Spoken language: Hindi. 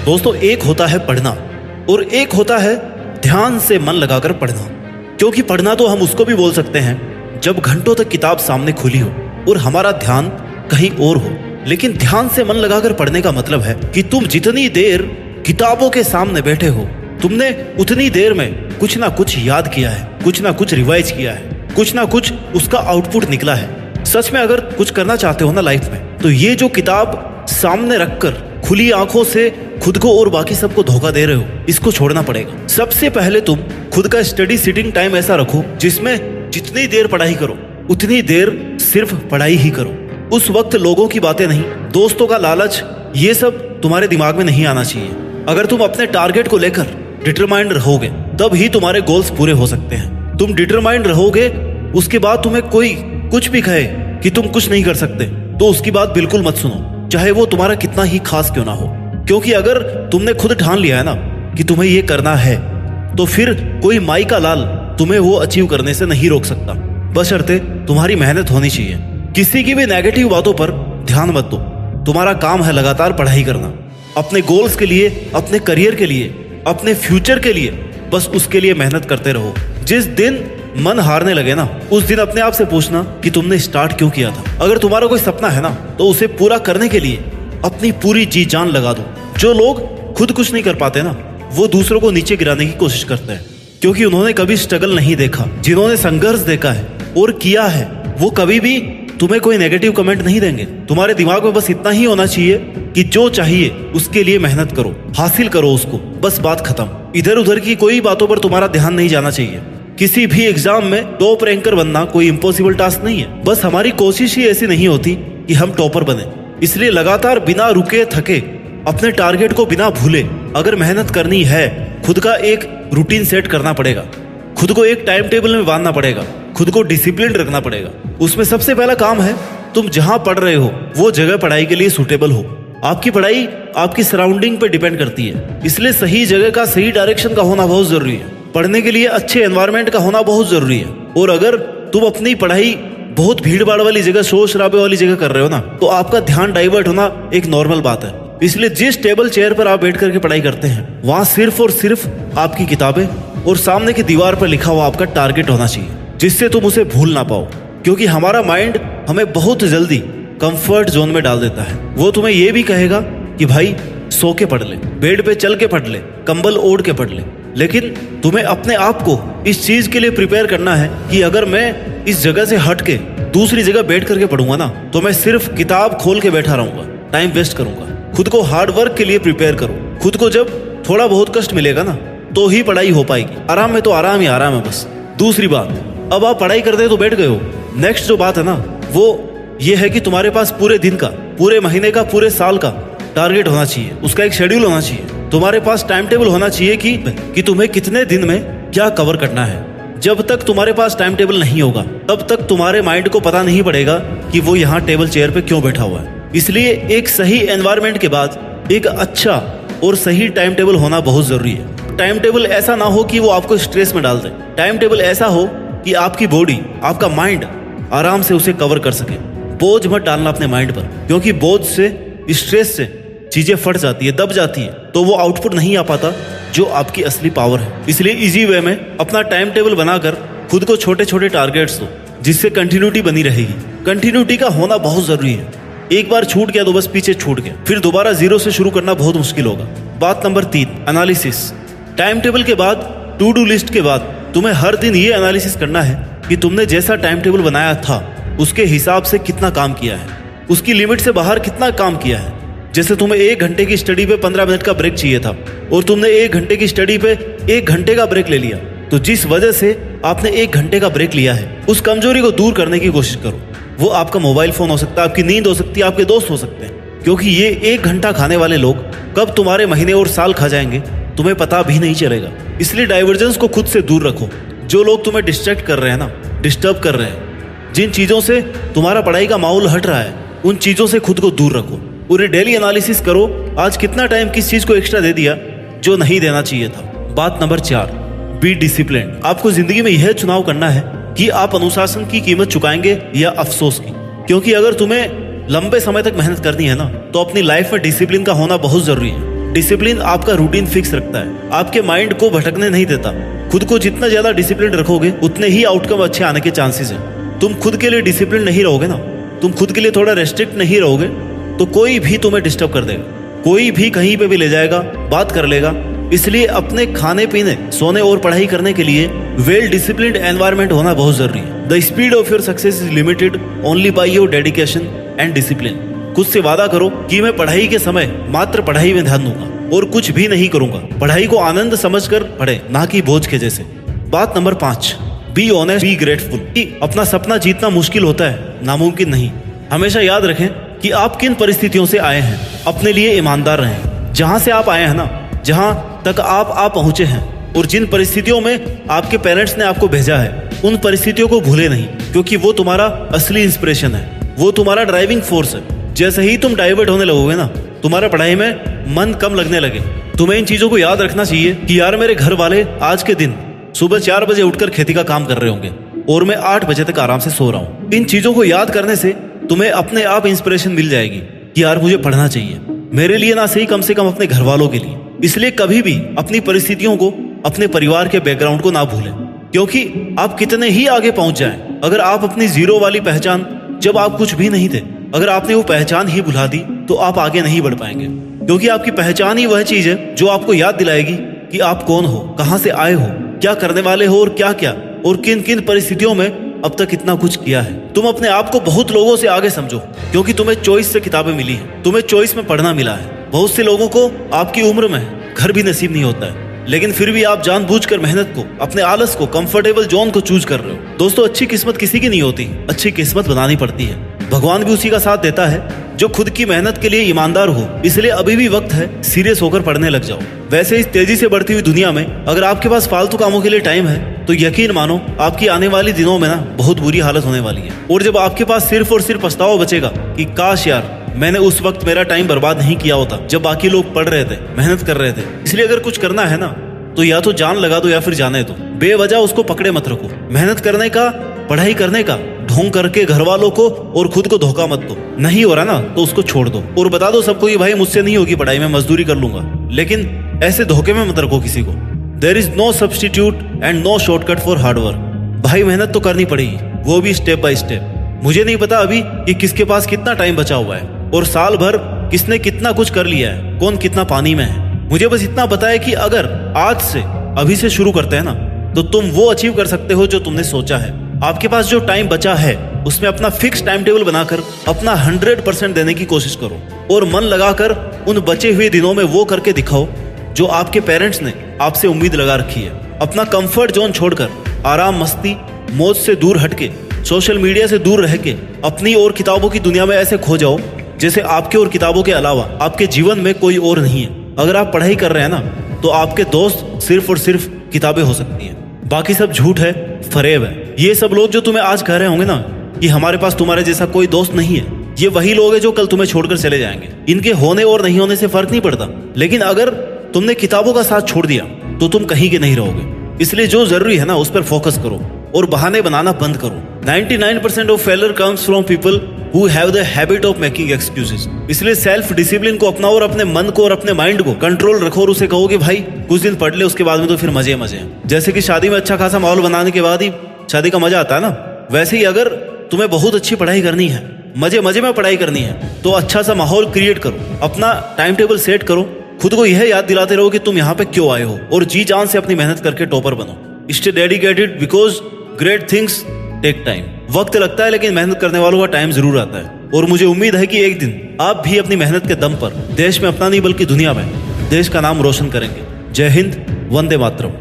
दोस्तों, एक होता है पढ़ना और एक होता है ध्यान से मन लगाकर पढ़ना। क्योंकि पढ़ना तो हम उसको भी बोल सकते हैं जब घंटों तक किताब सामने खुली हो और हमारा ध्यान कहीं और हो। लेकिन ध्यान से मन लगाकर पढ़ने का मतलब है कि तुम जितनी देर किताबों के सामने बैठे हो, तुमने उतनी देर में कुछ ना कुछ याद किया है, कुछ ना कुछ रिवाइज किया है, कुछ ना कुछ उसका आउटपुट निकला है। सच में अगर कुछ करना चाहते हो ना लाइफ में, तो ये जो किताब सामने रखकर खुली आंखों से खुद को और बाकी सबको धोखा दे रहे हो, इसको छोड़ना पड़ेगा। सबसे पहले तुम खुद का स्टडी सिटिंग टाइम ऐसा रखो जिसमें जितनी देर पढ़ाई करो उतनी देर सिर्फ पढ़ाई ही करो। उस वक्त लोगों की बातें नहीं, दोस्तों का लालच, ये सब तुम्हारे दिमाग में नहीं आना चाहिए। अगर तुम अपने टारगेट को लेकर डिटरमाइंड रहोगे तब ही तुम्हारे गोल्स पूरे हो सकते हैं। तुम डिटरमाइंड रहोगे, उसके बाद तुम्हें कोई कुछ भी कहे कि तुम कुछ नहीं कर सकते, तो उसकी बात बिल्कुल मत सुनो, चाहे वो तुम्हारा कितना ही खास क्यों ना हो। क्योंकि अगर तुमने खुद ठान लिया है ना कि तुम्हें ये करना है, तो फिर कोई माई का लाल तुम्हें वो अचीव करने से नहीं रोक सकता, बशर्ते तुम्हारी मेहनत होनी चाहिए। किसी की भी नेगेटिव बातों पर ध्यान मत दो। तुम्हारा काम है लगातार पढ़ाई करना, अपने गोल्स के लिए, अपने करियर के लिए, अपने फ्यूचर के लिए, बस उसके लिए मेहनत करते रहो। जिस दिन मन हारने लगे ना, उस दिन अपने आप से पूछना कि तुमने स्टार्ट क्यों किया था। अगर तुम्हारा कोई सपना है ना, तो उसे पूरा करने के लिए अपनी पूरी जी जान लगा दो। जो लोग खुद कुछ नहीं कर पाते ना, वो दूसरों को नीचे गिराने की कोशिश करते हैं, क्योंकि उन्होंने कभी स्ट्रगल नहीं देखा। जिन्होंने संघर्ष देखा है और किया है, वो कभी भी तुम्हें कोई नेगेटिव कमेंट नहीं देंगे। तुम्हारे दिमाग में बस इतना ही होना चाहिए कि जो चाहिए उसके लिए मेहनत करो, हासिल करो उसको, बस बात खत्म। इधर उधर की कोई बातों पर तुम्हारा ध्यान नहीं जाना चाहिए। किसी भी एग्जाम में टॉप रैंकर बनना कोई इम्पॉसिबल टास्क नहीं है, बस हमारी कोशिश ही ऐसी नहीं होती कि हम टॉपर बने। इसलिए लगातार बिना रुके थके अपने टारगेट को बिना भूले अगर मेहनत करनी है, खुद का एक रूटीन सेट करना पड़ेगा, खुद को एक टाइम टेबल में बांधना पड़ेगा, खुद को डिसिप्लिन रखना पड़ेगा। उसमें सबसे पहला काम है, तुम जहां पढ़ रहे हो वो जगह पढ़ाई के लिए सूटेबल हो। आपकी पढ़ाई आपकी सराउंडिंग पे डिपेंड करती है, इसलिए सही जगह का, सही डायरेक्शन का होना बहुत जरूरी है। पढ़ने के लिए अच्छे एनवायरनमेंट का होना बहुत जरूरी है। और अगर तुम अपनी पढ़ाई बहुत भीड़ भाड़ वाली जगह, शोर शराबे वाली जगह कर रहे हो ना, तो आपका ध्यान डाइवर्ट होना एक नॉर्मल बात है। इसलिए जिस टेबल चेयर पर आप बैठ करके पढ़ाई करते हैं, वहां सिर्फ और सिर्फ आपकी किताबें और सामने की दीवार पर लिखा हुआ आपका टारगेट होना चाहिए, जिससे तुम उसे भूल ना पाओ। क्योंकि हमारा माइंड हमें बहुत जल्दी कंफर्ट जोन में डाल देता है। वो तुम्हें ये भी कहेगा कि भाई सो के पढ़ ले, बेड पे चल के पढ़ ले, कंबल ओढ़ के पढ़ ले। लेकिन तुम्हें अपने आप को इस चीज के लिए प्रिपेयर करना है कि अगर मैं इस जगह से हट के दूसरी जगह बैठ करके पढ़ूंगा ना, तो मैं सिर्फ किताब खोल के बैठा रहूंगा, टाइम वेस्ट करूंगा। खुद को हार्ड वर्क के लिए प्रिपेयर करो। खुद को जब थोड़ा बहुत कष्ट मिलेगा ना, तो ही पढ़ाई हो पाएगी। आराम में तो आराम ही आराम है बस। दूसरी बात, अब आप पढ़ाई करते तो बैठ गए हो, नेक्स्ट जो बात है ना, वो ये है कि तुम्हारे पास पूरे दिन का, पूरे महीने का, पूरे साल का टारगेट होना चाहिए। उसका एक शेड्यूल होना चाहिए। तुम्हारे पास टाइम टेबल होना चाहिए कि तुम्हें कितने दिन में क्या कवर करना है। जब तक तुम्हारे पास टाइम टेबल नहीं होगा, तब तक तुम्हारे माइंड को पता नहीं पड़ेगा कि वो यहाँ टेबल चेयर पे क्यों बैठा हुआ है। इसलिए एक सही एनवायरनमेंट के बाद एक अच्छा और सही टाइम टेबल होना बहुत जरूरी है। टाइम टेबल ऐसा ना हो कि वो आपको स्ट्रेस में डाल दे। टाइम टेबल ऐसा हो कि आपकी बॉडी, आपका माइंड आराम से उसे कवर कर सके। बोझ मत डालना अपने माइंड पर, क्योंकि बोझ से, स्ट्रेस से चीजें फट जाती है, दब जाती है, तो वो आउटपुट नहीं आ पाता जो आपकी असली पावर है। इसलिए इजी वे में अपना टाइम टेबल बनाकर खुद को छोटे छोटे टारगेट्स दो, जिससे कंटिन्यूटी बनी रहेगी। कंटिन्यूटी का होना बहुत जरूरी है। एक बार छूट गया तो बस पीछे छूट गया, फिर दोबारा जीरो से शुरू करना बहुत मुश्किल होगा। बात नंबर 3, एनालिसिस। टाइम टेबल के बाद, टू डू लिस्ट के बाद तुम्हें हर दिन ये एनालिसिस करना है कि तुमने जैसा टाइम टेबल बनाया था उसके हिसाब से कितना काम किया है, उसकी लिमिट से बाहर कितना काम किया है। जैसे तुम्हें 1 घंटे की स्टडी पे 15 मिनट का ब्रेक चाहिए था और तुमने 1 घंटे की स्टडी पे 1 घंटे का ब्रेक ले लिया, तो जिस वजह से आपने 1 घंटे का ब्रेक लिया है, उस कमजोरी को दूर करने की कोशिश करो। वो आपका मोबाइल फोन हो सकता है, आपकी नींद हो सकती है, आपके दोस्त हो सकते हैं। क्योंकि ये 1 घंटा खाने वाले लोग कब तुम्हारे महीने और साल खा जाएंगे तुम्हें पता भी नहीं चलेगा। इसलिए डाइवर्जेंस को खुद से दूर रखो। जो लोग तुम्हें डिस्ट्रैक्ट कर रहे हैं ना, डिस्टर्ब कर रहे हैं, जिन चीजों से तुम्हारा पढ़ाई का माहौल हट रहा है, उन चीजों से खुद को दूर रखो। पूरे डेली एनालिसिस करो, आज कितना टाइम किस चीज को एक्स्ट्रा दे दिया जो नहीं देना चाहिए था। बात नंबर 4, बी डिसिप्लिन। आपको जिंदगी में यह चुनाव करना है कि आप अनुशासन की कीमत चुकाएंगे या अफसोस की। क्योंकि अगर तुम्हें लंबे समय तक मेहनत करनी है ना, तो अपनी लाइफ में डिसिप्लिन का होना बहुत जरूरी है। डिसिप्लिन आपका रूटीन फिक्स रखता है, आपके माइंड को भटकने नहीं देता। खुद को जितना ज्यादा डिसिप्लिन रखोगे उतने ही आउटकम अच्छे आने के चांसेस हैं। तुम खुद के लिए डिसिप्लिन नहीं रहोगे ना, तुम खुद के लिए थोड़ा रेस्ट्रिक्ट नहीं रहोगे तो कोई भी तुम्हें डिस्टर्ब कर देगा, कोई भी कहीं पे भी ले जाएगा, बात कर लेगा। इसलिए अपने खाने पीने, सोने और पढ़ाई करने के लिए वेल डिसिप्लिन्ड एनवायरनमेंट होना बहुत जरूरी है। The speed of your success is limited only by your dedication and discipline. खुद से वादा करो कि मैं पढ़ाई के समय मात्र पढ़ाई में ध्यान दूंगा और कुछ भी नहीं करूंगा। पढ़ाई को आनंद समझकर पढ़े, ना कि बोझ के जैसे। बात number 5, be honest, be grateful. अपना सपना जीतना मुश्किल होता है, नामुमकिन नहीं। हमेशा याद रखें कि आप किन परिस्थितियों से आए हैं। अपने लिए ईमानदार रहें। जहां से आप आए हैं ना, जहां तक आप पहुंचे हैं और जिन परिस्थितियों में आपके पेरेंट्स ने आपको भेजा है, उन परिस्थितियों को भूले नहीं, क्योंकि वो तुम्हारा असली इंस्पिरेशन है, वो तुम्हारा ड्राइविंग फोर्स है। जैसे ही तुम डाइवर्ट होने लगोगे ना, तुम्हारा पढ़ाई में मन कम लगने लगे। तुम्हें इन चीजों को याद रखना चाहिए कि यार मेरे घर वाले आज के दिन सुबह 4 बजे उठकर खेती का काम कर रहे होंगे और मैं 8 बजे तक आराम से सो रहा हूँ। इन चीजों को याद करने से तुम्हें अपने आप इंस्पिरेशन मिल जाएगी कि यार मुझे पढ़ना चाहिए, मेरे लिए ना सही कम से कम अपने घर वालों के लिए। इसलिए कभी भी अपनी परिस्थितियों को, अपने परिवार के बैकग्राउंड को ना भूलें, क्योंकि आप कितने ही आगे पहुंच जाएं, अगर आप अपनी जीरो वाली पहचान, जब आप कुछ भी नहीं थे, अगर आपने वो पहचान ही भुला दी तो आप आगे नहीं बढ़ पाएंगे। क्योंकि आपकी पहचान ही वह चीज है जो आपको याद दिलाएगी कि आप कौन हो, कहां से आए हो, क्या करने वाले हो और क्या क्या और किन किन परिस्थितियों में अब तक इतना कुछ किया है। तुम अपने आप को बहुत लोगों से आगे समझो, क्योंकि तुम्हें चॉइस से किताबें मिली है, तुम्हें चॉइस में पढ़ना मिला है। बहुत से लोगों को आपकी उम्र में घर भी नसीब नहीं होता है, लेकिन फिर भी आप जानबूझकर मेहनत को, अपने आलस को, कंफर्टेबल जोन को चूज कर रहे हो। दोस्तों, अच्छी किस्मत किसी की नहीं होती, अच्छी किस्मत बनानी पड़ती है। भगवान भी उसी का साथ देता है जो खुद की मेहनत के लिए ईमानदार हो। इसलिए अभी भी वक्त है, सीरियस होकर पढ़ने लग जाओ। वैसे इस तेजी से बढ़ती हुई दुनिया में अगर आपके पास फालतू कामों के लिए टाइम है तो यकीन मानो आपकी आने वाली दिनों में ना बहुत बुरी हालत होने वाली है। और जब आपके पास सिर्फ और सिर्फ पछतावा बचेगा कि काश यार मैंने उस वक्त मेरा टाइम बर्बाद नहीं किया होता जब बाकी लोग पढ़ रहे थे, मेहनत कर रहे थे। इसलिए अगर कुछ करना है ना तो या तो जान लगा दो या फिर जाने दो। बेवजह उसको पकड़े मत रखो। मेहनत करने का, पढ़ाई करने का ढोंग करके घर वालों को और खुद को धोखा मत दो। नहीं हो रहा ना तो उसको छोड़ दो और बता दो सबको कि भाई मुझसे नहीं होगी पढ़ाई, मैं मजदूरी कर लूंगा। लेकिन ऐसे धोखे में मत रखो किसी को। There is no substitute and no shortcut for hard work. भाई मेहनत तो करनी पड़ेगी, वो भी स्टेप बाय स्टेप। मुझे नहीं पता अभी कि किसके पास कितना टाइम बचा हुआ है और साल भर किसने कितना कुछ कर लिया है, कौन कितना पानी में है। मुझे बस इतना पता है कि अगर आज से, अभी से शुरू करते हैं ना, तो तुम वो अचीव कर सकते हो जो तुमने सोचा है। आपके पास जो टाइम बचा है उसमें अपना फिक्स टाइम टेबल बनाकर अपना 100% देने की कोशिश करो और मन लगाकर उन बचे हुए दिनों में वो करके दिखाओ जो आपके पेरेंट्स ने आपसे उम्मीद लगा रखी है। अपना कंफर्ट जोन छोड़कर आराम, मस्ती, मौज से दूर हटके, सोशल मीडिया से दूर रह के अपनी और किताबों की दुनिया में ऐसे खो जाओ जैसे आपके और किताबों के अलावा आपके जीवन में कोई और नहीं है। अगर आप पढ़ाई कर रहे हैं ना तो आपके दोस्त सिर्फ और सिर्फ किताबें हो सकती हैं, बाकी सब झूठ है, फरेब है। ये सब लोग जो तुम्हें आज कह रहे होंगे ना कि हमारे पास तुम्हारे जैसा कोई दोस्त नहीं है, ये वही लोग हैं जो कल तुम्हें छोड़कर चले जाएंगे। इनके होने और नहीं होने से फर्क नहीं पड़ता, लेकिन अगर तुमने किताबों का साथ छोड़ दिया तो तुम कहीं के नहीं रहोगे। इसलिए जो जरूरी है ना उस पर फोकस करो और बहाने बनाना बंद करो। 99% of failure comes from people who have the habit of making excuses। इसलिए सेल्फ डिसिप्लिन को अपनाओ और अपने मन को और अपने माइंड को कंट्रोल रखो और उसे कहो कि भाई कुछ दिन पढ़ ले, उसके बाद में तो फिर मजे मजे हैं। जैसे कि शादी में अच्छा खासा माहौल बनाने के बाद ही शादी का मजा आता है ना, वैसे ही अगर तुम्हें बहुत अच्छी पढ़ाई करनी है, मजे मजे में पढ़ाई करनी है, तो अच्छा सा माहौल क्रिएट करो, अपना टाइम टेबल सेट करो, खुद को यह याद दिलाते रहो कि तुम यहाँ पे क्यों आए हो और जी जान से अपनी मेहनत करके टॉपर बनो। Stay dedicated because great things take time. वक्त लगता है लेकिन मेहनत करने वालों का टाइम जरूर आता है। और मुझे उम्मीद है कि एक दिन आप भी अपनी मेहनत के दम पर देश में अपना नहीं बल्कि दुनिया में देश का नाम रोशन करेंगे। जय हिंद, वंदे मातरम।